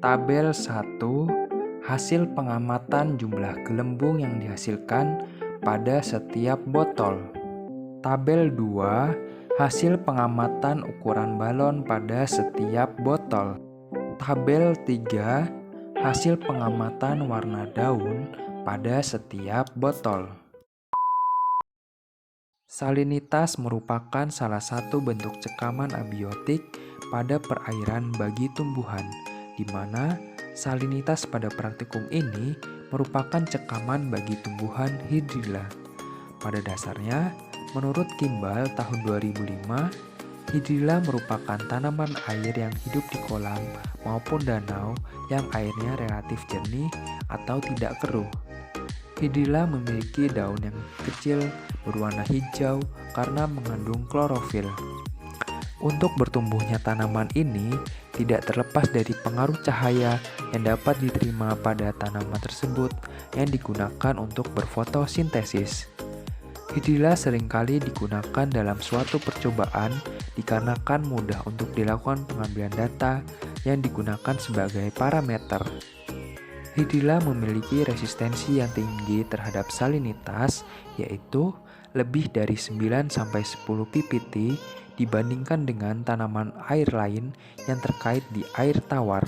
Tabel 1, hasil pengamatan jumlah gelembung yang dihasilkan pada setiap botol. Tabel 2, hasil pengamatan ukuran balon pada setiap botol. Tabel 3, hasil pengamatan warna daun pada setiap botol. Salinitas merupakan salah satu bentuk cekaman abiotik pada perairan bagi tumbuhan, di mana salinitas pada praktikum ini merupakan cekaman bagi tumbuhan hidrilla. Pada dasarnya, menurut Kimball tahun 2005, hidrilla merupakan tanaman air yang hidup di kolam maupun danau yang airnya relatif jernih atau tidak keruh. Hidrilla memiliki daun yang kecil berwarna hijau karena mengandung klorofil. Untuk bertumbuhnya tanaman ini tidak terlepas dari pengaruh cahaya yang dapat diterima pada tanaman tersebut yang digunakan untuk berfotosintesis. Hidrilla seringkali digunakan dalam suatu percobaan dikarenakan mudah untuk dilakukan pengambilan data yang digunakan sebagai parameter. Hidrilla memiliki resistensi yang tinggi terhadap salinitas, yaitu lebih dari 9-10 ppt dibandingkan dengan tanaman air lain yang terkait di air tawar.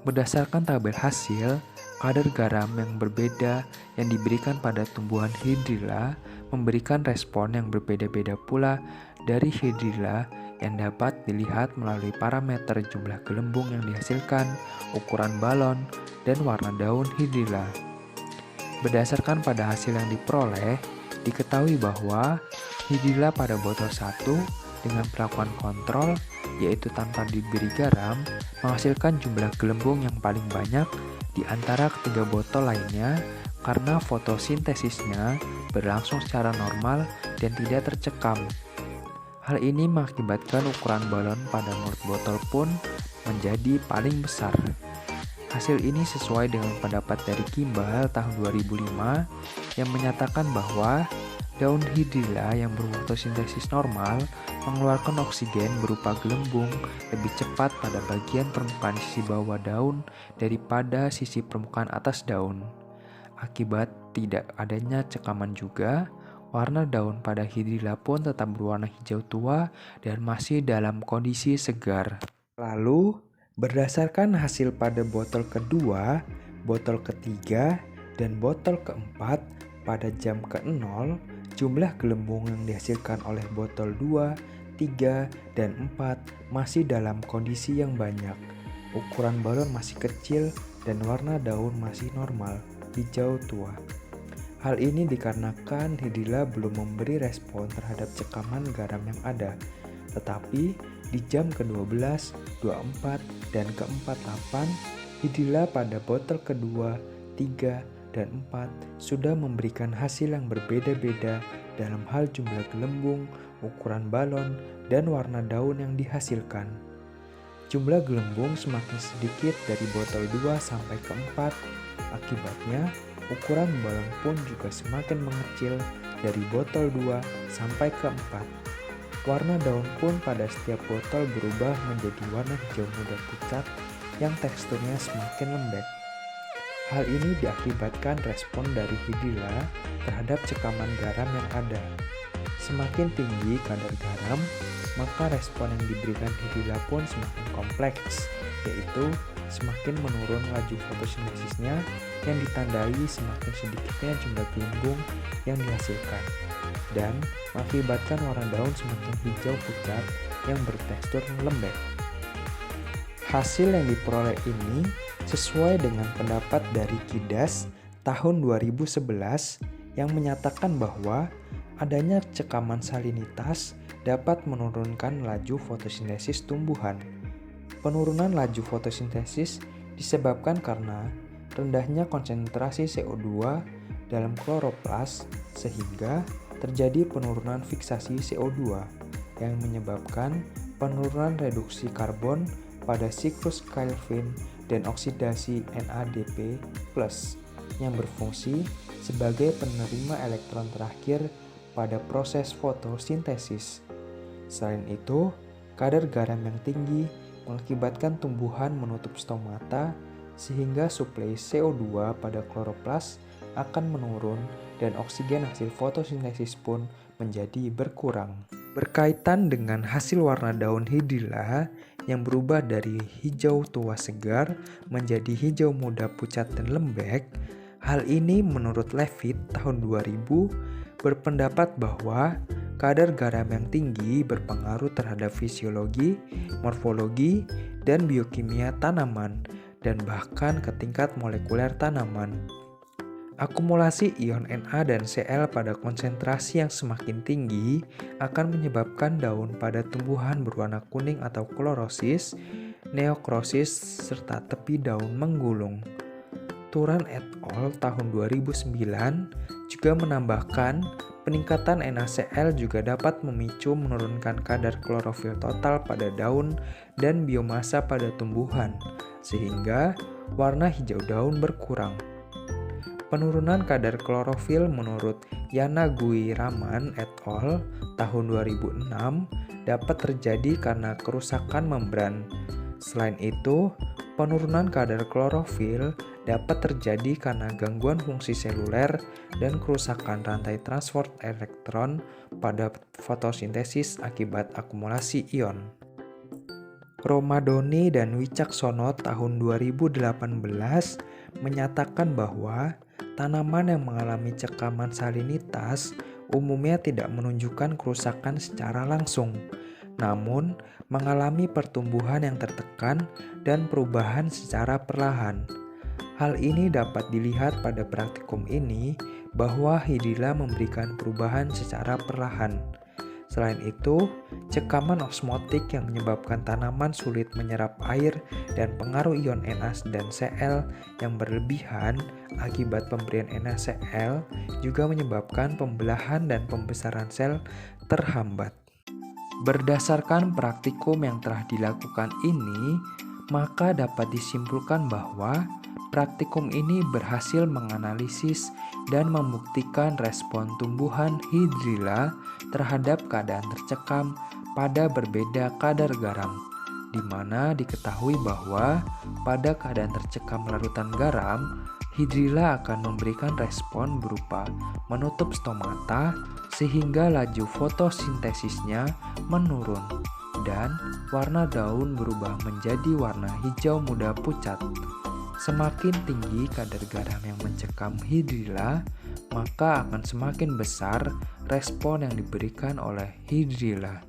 Berdasarkan tabel hasil, kadar garam yang berbeda yang diberikan pada tumbuhan hidrilla memberikan respon yang berbeda-beda pula dari hidrilla yang dapat dilihat melalui parameter jumlah gelembung yang dihasilkan, ukuran balon, dan warna daun hidrilla. Berdasarkan pada hasil yang diperoleh, diketahui bahwa hidrilla pada botol 1 dengan perlakuan kontrol, yaitu tanpa diberi garam, menghasilkan jumlah gelembung yang paling banyak di antara ketiga botol lainnya karena fotosintesisnya berlangsung secara normal dan tidak tercekam. Hal ini mengakibatkan ukuran balon pada mulut botol pun menjadi paling besar. Hasil ini sesuai dengan pendapat dari Kimball tahun 2005 yang menyatakan bahwa daun hidrilla yang berfotosintesis normal mengeluarkan oksigen berupa gelembung lebih cepat pada bagian permukaan sisi bawah daun daripada sisi permukaan atas daun. Akibat tidak adanya cekaman juga, warna daun pada hidrilla pun tetap berwarna hijau tua dan masih dalam kondisi segar. Lalu, berdasarkan hasil pada botol kedua, botol ketiga, dan botol keempat pada jam ke-0, jumlah gelembung yang dihasilkan oleh botol 2, 3, dan 4 masih dalam kondisi yang banyak. Ukuran balon masih kecil dan warna daun masih normal, hijau tua. Hal ini dikarenakan hidrilla belum memberi respon terhadap cekaman garam yang ada. Tetapi di jam ke-12, 24, dan ke-48, hidrilla pada botol kedua, 3, dan 4 sudah memberikan hasil yang berbeda-beda dalam hal jumlah gelembung, ukuran balon, dan warna daun yang dihasilkan. Jumlah gelembung semakin sedikit dari botol 2 sampai ke 4. Akibatnya, ukuran balon pun juga semakin mengecil dari botol 2 sampai ke 4. Warna daun pun pada setiap botol berubah menjadi warna hijau muda pucat yang teksturnya semakin lembek. Hal ini diakibatkan respon dari hidrilla terhadap cekaman garam yang ada. Semakin tinggi kadar garam, maka respon yang diberikan hidrilla pun semakin kompleks, yaitu semakin menurun laju fotosintesisnya yang ditandai semakin sedikitnya jumlah gelembung yang dihasilkan, dan mengakibatkan warna daun semakin hijau pucat yang bertekstur lembek. Hasil yang diperoleh ini sesuai dengan pendapat dari Kidas tahun 2011 yang menyatakan bahwa adanya cekaman salinitas dapat menurunkan laju fotosintesis tumbuhan. Penurunan laju fotosintesis disebabkan karena rendahnya konsentrasi CO2 dalam kloroplas sehingga terjadi penurunan fiksasi CO2 yang menyebabkan penurunan reduksi karbon pada siklus Calvin dan oksidasi NADP+ yang berfungsi sebagai penerima elektron terakhir pada proses fotosintesis. Selain itu, kadar garam yang tinggi mengakibatkan tumbuhan menutup stomata sehingga suplai CO2 pada kloroplas akan menurun dan oksigen hasil fotosintesis pun menjadi berkurang. Berkaitan dengan hasil warna daun hidrilla yang berubah dari hijau tua segar menjadi hijau muda pucat dan lembek, hal ini menurut Levitt tahun 2000 berpendapat bahwa kadar garam yang tinggi berpengaruh terhadap fisiologi, morfologi, dan biokimia tanaman dan bahkan ke tingkat molekuler tanaman. Akumulasi ion Na dan Cl pada konsentrasi yang semakin tinggi akan menyebabkan daun pada tumbuhan berwarna kuning atau klorosis, neokrosis, serta tepi daun menggulung. Turan et al. Tahun 2009 juga menambahkan peningkatan NaCl juga dapat memicu menurunkan kadar klorofil total pada daun dan biomasa pada tumbuhan, sehingga warna hijau daun berkurang. Penurunan kadar klorofil menurut Yanagui-Raman et al. Tahun 2006 dapat terjadi karena kerusakan membran. Selain itu, penurunan kadar klorofil dapat terjadi karena gangguan fungsi seluler dan kerusakan rantai transport elektron pada fotosintesis akibat akumulasi ion. Romadoni dan Wicaksono tahun 2018 menyatakan bahwa tanaman yang mengalami cekaman salinitas umumnya tidak menunjukkan kerusakan secara langsung, namun mengalami pertumbuhan yang tertekan dan perubahan secara perlahan. Hal ini dapat dilihat pada praktikum ini bahwa hidrilla memberikan perubahan secara perlahan. Selain itu, cekaman osmotik yang menyebabkan tanaman sulit menyerap air dan pengaruh ion Na dan Cl yang berlebihan akibat pemberian NaCl juga menyebabkan pembelahan dan pembesaran sel terhambat. Berdasarkan praktikum yang telah dilakukan ini, maka dapat disimpulkan bahwa praktikum ini berhasil menganalisis dan membuktikan respon tumbuhan hidrilla terhadap keadaan tercekam pada berbeda kadar garam, di mana diketahui bahwa pada keadaan tercekam larutan garam, hidrilla akan memberikan respon berupa menutup stomata sehingga laju fotosintesisnya menurun dan warna daun berubah menjadi warna hijau muda pucat. Semakin tinggi kadar garam yang mencekam hidrilla, maka akan semakin besar respon yang diberikan oleh hidrilla.